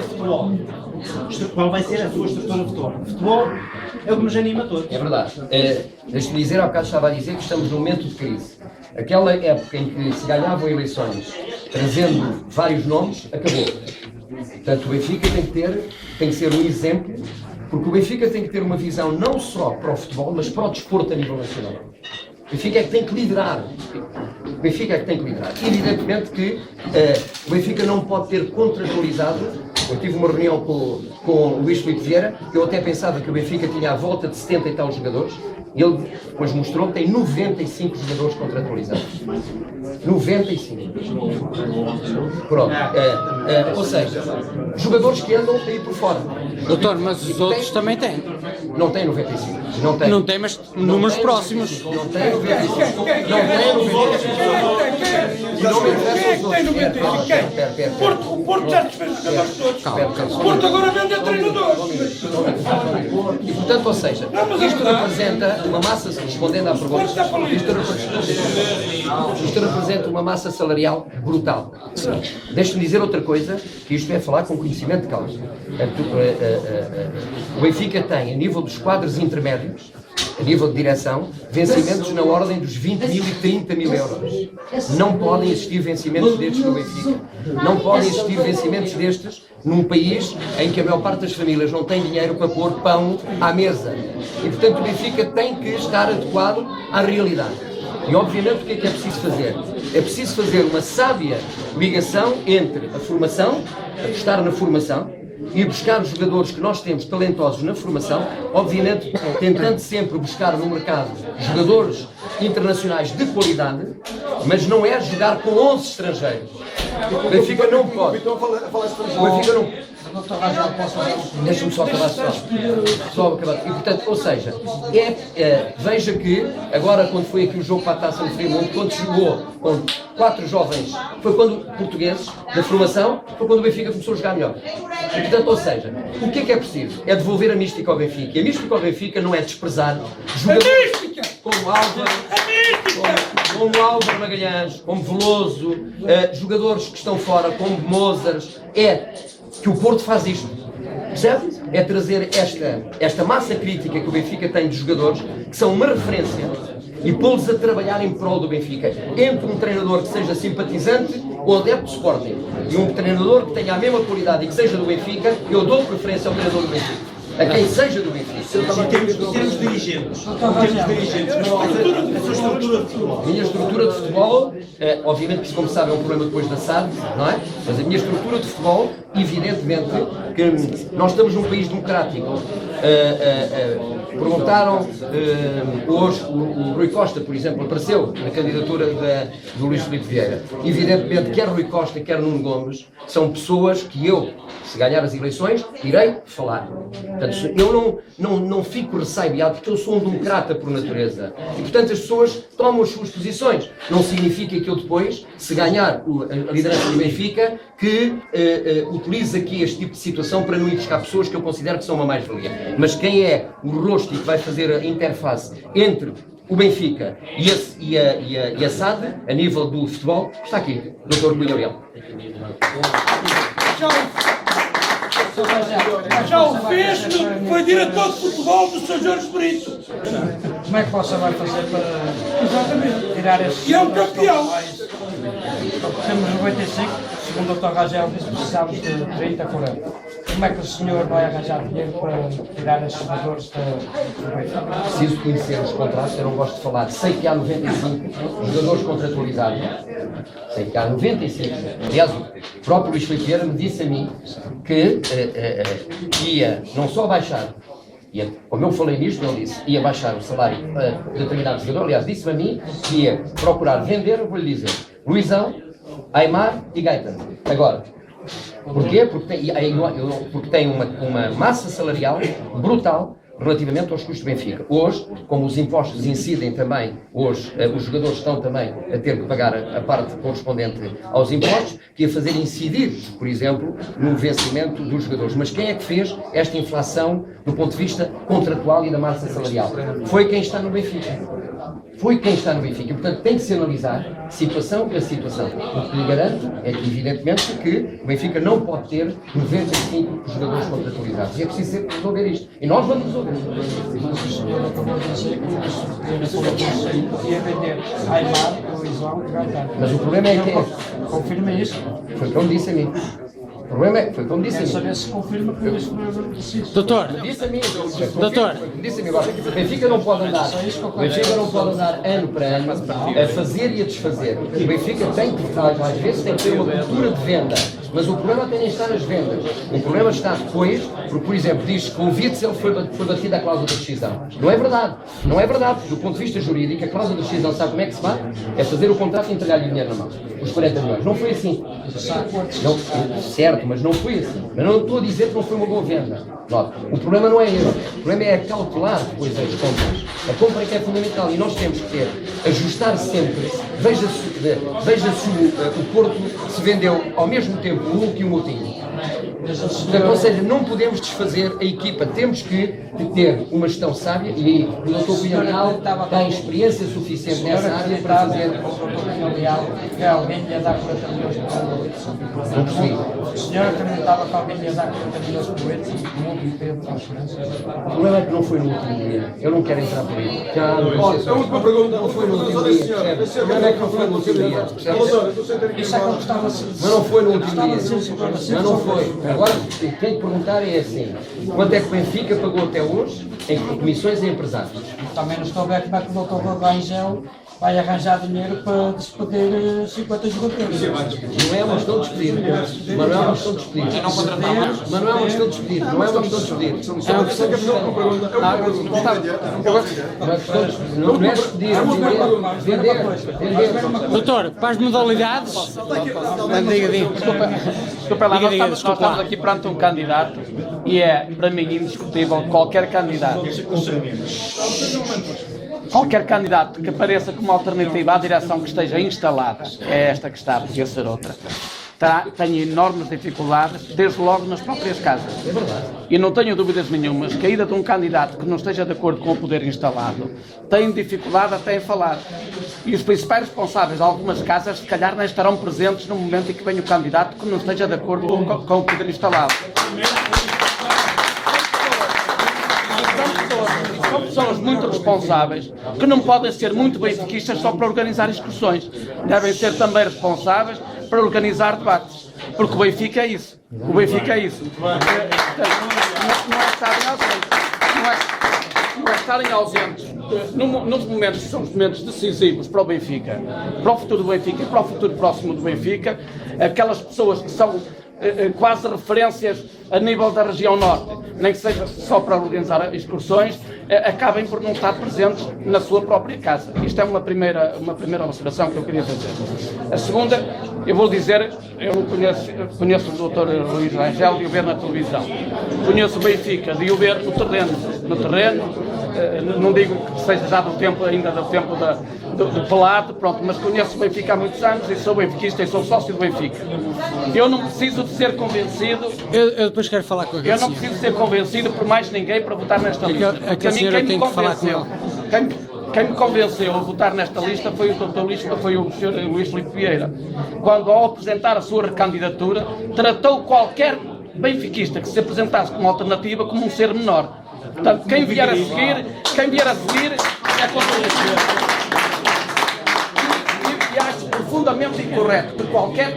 Futebol. Qual vai ser a sua estrutura de futebol? Futebol é o que nos anima a todos. É verdade. Deixa-me dizer, há bocado estava a dizer que estamos num momento de crise. Aquela época em que se ganhavam eleições trazendo vários nomes, acabou. Portanto, o Benfica tem que ser um exemplo, porque o Benfica tem que ter uma visão não só para o futebol, mas para o desporto a nível nacional. O Benfica é que tem que liderar. O Benfica é que tem que liderar. Evidentemente que o Benfica não pode ter contratualizado. Eu tive uma reunião com o Luís Filipe Vieira, eu até pensava que o Benfica tinha à volta de 70 e tal jogadores. Ele depois mostrou que tem 95 jogadores contratualizados. 95. Pronto. Ou seja, jogadores que andam aí por fora. Doutor, mas os outros também têm. Não tem 95. Não tem, mas números próximos. Não tem 95. Não tem 95. Não me interessa os outros. O Porto já desfez os jogadores todos. O Porto agora vende a treinadores. E portanto, ou seja, isto representa uma massa, respondendo à pergunta, isto representa uma massa salarial brutal. Deixe-me dizer outra coisa, que isto é falar com conhecimento de causa. O Benfica tem, a nível dos quadros intermédios, a nível de direção, vencimentos na ordem dos 20 mil e 30 mil euros. Não podem existir vencimentos destes no Benfica. Não podem existir vencimentos destes num país em que a maior parte das famílias não tem dinheiro para pôr pão à mesa. E, portanto, o Benfica tem que estar adequado à realidade. E, obviamente, o que é preciso fazer? É preciso fazer uma sábia ligação entre a formação, apostar na formação, e buscar os jogadores que nós temos talentosos na formação, obviamente tentando sempre buscar no mercado jogadores internacionais de qualidade, mas não é jogar com 11 estrangeiros. O Benfica não pode. O Benfica não. Deixa-me só acabar só acabar. E portanto, ou seja, veja que agora quando foi aqui o jogo para a Taça do Frimundo, quando jogou com 4 jovens, foi quando portugueses da formação, foi quando o Benfica começou a jogar melhor. E portanto, ou seja, o que é preciso? É devolver a mística ao Benfica. E a mística ao Benfica não é desprezar jogadores como Álvaro Magalhães, como Veloso, jogadores que estão fora, como Mozart. É que o Porto faz isto, percebe? É trazer esta massa crítica que o Benfica tem de jogadores que são uma referência e pô-los a trabalhar em prol do Benfica. Entre um treinador que seja simpatizante ou adepto de Sporting e um treinador que tenha a mesma qualidade e que seja do Benfica, eu dou preferência ao treinador do Benfica. A quem seja do Benfica. Em termos dirigentes, a sua estrutura de futebol. A minha estrutura de futebol, obviamente que isso, como sabe, é um problema depois da SAD, não é? Mas a minha estrutura de futebol, evidentemente, que nós estamos num país democrático. Perguntaram hoje, o Rui Costa, por exemplo, apareceu na candidatura do Luís Filipe Vieira. Evidentemente, quer Rui Costa, quer Nuno Gomes, são pessoas que eu, se ganhar as eleições, irei falar. Portanto, eu não fico ressabiado, porque eu sou um democrata por natureza. E, portanto, as pessoas tomam as suas posições. Não significa que eu depois, se ganhar a liderança do Benfica, que utilize aqui este tipo de situação para não ir buscar pessoas que eu considero que são uma mais-valia. Mas quem é o rosto e que vai fazer a interface entre o Benfica e a SAD, a nível do futebol, está aqui, Dr. Rui Gabriel. Já o fez, foi diretor de futebol do Sr. Jorge Brito. Como é que você vai fazer para tirar esse... E é um campeão. Temos 95, segundo o Dr. Rangel disse, precisamos de 30, 40. Como é que o senhor vai arranjar dinheiro para tirar esses jogadores do Benfica? Preciso conhecer os contratos, eu não gosto de falar. Sei que há 95 jogadores contratualizados. Sei que há 95. Aliás, o próprio Luís Filipe Vieira me disse a mim que ia não só baixar, como eu falei nisto, ele disse, ia baixar o salário de determinado jogador. Aliás, disse-me a mim que ia procurar vender, eu vou-lhe dizer, Luizão, Aimar e Gaetan. Agora, porquê? Porque tem uma massa salarial brutal relativamente aos custos do Benfica. Hoje, como os impostos incidem também, hoje os jogadores estão também a ter que pagar a parte correspondente aos impostos, que ia fazer incidir, por exemplo, no vencimento dos jogadores. Mas quem é que fez esta inflação do ponto de vista contratual e da massa salarial? Foi quem está no Benfica. foi quem está no Benfica. Portanto, tem que se analisar situação a situação. O que lhe garanto é que, evidentemente, que o Benfica não pode ter 95 jogadores contratualizados. E é preciso resolver isto. E nós vamos resolver. Mas o senhor acabou de dizer que o Benfica podia vender Aimar ou Islão e Gaetano. Mas o problema é que confirma isso. foi como disse a mim. O problema é que foi como disse a Quero mim. saber se confirma que isso não é preciso. Doutor, Disse a mim, Doutor. disse a mim agora, o Benfica não pode andar, ano para ano a fazer e a desfazer. O Benfica tem que, às vezes, tem que ter uma cultura de venda, mas o problema tem de estar nas vendas. O problema está depois, porque, por exemplo, diz que com o Witzel foi batida a cláusula de rescisão. Não é verdade. Não é verdade. Do ponto de vista jurídico, a cláusula de rescisão, sabe como é que se faz? É fazer o contrato e entregar-lhe o dinheiro na mão. Os 40 milhões. Não foi assim. Não, certo, mas não foi assim. Mas não estou a dizer que não foi uma boa venda. Note, o problema não é esse. O problema é calcular depois as compras. A compra é que é fundamental e nós temos que ter, ajustar sempre. Veja-se o Porto se vendeu ao mesmo tempo o Hulk e o Moutinho. Portanto, ou seja, não podemos desfazer a equipa, temos que ter uma gestão sábia e aí o Dr. Cunha Leal tem experiência suficiente nessa área para fazer. Que alguém lhe ia dar 40 milhões por ano. Não percebi. O senhor acreditava que alguém lhe ia dar 40 milhões por ano e o mundo inteiro de transferências. O problema é que não foi no último dia. Eu não quero entrar por aí. Já A última pergunta. não foi no último dia. Percebe? O problema é que não foi no último dia. Percebe? Isso é como estava a ser. Mas não foi no último dia. Mas não foi. Agora, quem te perguntar é assim: quanto é que o Benfica pagou até hoje em comissões a empresários? Também não estou a ver como é que o Dr. Rangel vai arranjar dinheiro para despedir 50 jogadores. Não é uma questão de despedir. Mas não é uma questão de despedir. Mas não é uma questão de despedir. Não é uma questão de despedir. É uma questão de não é despedir. Vender. doutor, para as modalidades. Desculpa lá, nós estamos aqui perante um candidato e é, para mim, indiscutível qualquer candidato que apareça como alternativa à direção que esteja instalada, é esta que está, podia ser outra, tem enormes dificuldades, desde logo nas próprias casas. É verdade. E não tenho dúvidas nenhumas que a ida de um candidato que não esteja de acordo com o poder instalado tem dificuldade até em falar. E os principais responsáveis de algumas casas, se calhar, não estarão presentes no momento em que vem o candidato que não esteja de acordo com o poder instalado. São pessoas muito responsáveis, que não podem ser muito benfiquistas só para organizar excursões. Devem ser também responsáveis para organizar debates. Porque o Benfica é isso. O Benfica é isso. Não é estarem ausentes nos momentos que são os momentos decisivos para o Benfica, para o futuro do Benfica e para o futuro próximo do Benfica, aquelas pessoas que são quase referências a nível da região norte, nem que seja só para organizar excursões, acabem por não estar presentes na sua própria casa. Isto é uma primeira observação que eu queria fazer. A segunda, eu vou dizer, eu não conheço o Dr. Luís Rangel de o ver na televisão. Conheço o Benfica de o ver no terreno, não digo que seja já do tempo do pelado, pronto, mas conheço o Benfica há muitos anos e sou benfiquista e sou sócio do Benfica. Eu não preciso de ser convencido. Eu depois quero falar com a Eu não preciso ser convencido por mais ninguém para votar nesta lista. que a senhora tem que falar com ele. Quem me convenceu a votar nesta lista foi o Sr. Luís Filipe Vieira. Quando, ao apresentar a sua recandidatura, tratou qualquer benfiquista que se apresentasse como alternativa como um ser menor. Portanto, quem vier a seguir é contra o e acho profundamente incorreto que qualquer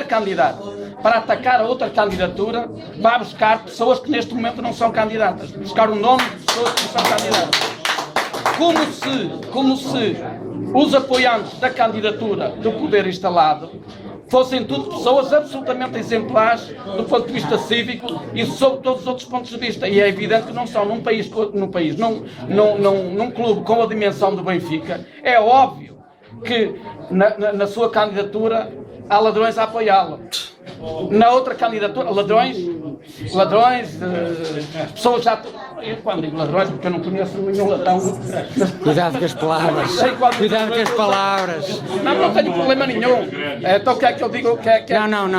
candidato, para atacar a outra candidatura, vá buscar pessoas que neste momento não são candidatas, buscar o nome de pessoas que não são candidatas. Como se os apoiantes da candidatura do poder instalado fossem tudo pessoas absolutamente exemplares do ponto de vista cívico e sob todos os outros pontos de vista. E é evidente que não são num clube com a dimensão do Benfica. É óbvio que na sua candidatura há ladrões a apoiá-lo. na outra candidatura, ladrões, pessoas já... Eu quando digo ladrões, porque eu não conheço nenhum ladrão. Cuidado com as palavras. Cuidado com as palavras. Não tenho problema nenhum. Então o que é que eu digo? Não.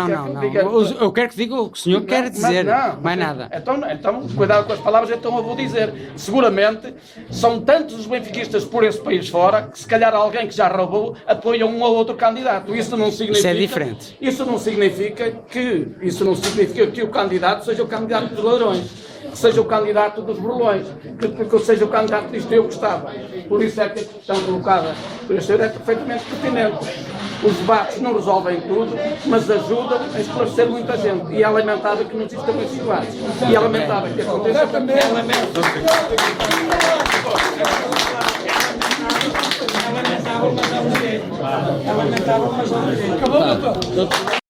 Eu quero que diga o que o senhor quer dizer. Mais nada. Então, cuidado com as palavras, então eu vou dizer. Seguramente, são tantos os benfiquistas por esse país fora, que se calhar alguém que já roubou apoia um ou outro candidato. Isso não significa... Isso é diferente. Isso não significa que o candidato seja o candidato dos ladrões, que seja o candidato dos burlões, que seja o candidato disto eu gostava. Por isso é que a questão colocada por este senhor é perfeitamente pertinente. Os debates não resolvem tudo, mas ajudam a esclarecer muita gente. E é lamentável que não existam esses debates. E é lamentável que aconteça também. É lamentável, mas é um direito. Acabou, doutor.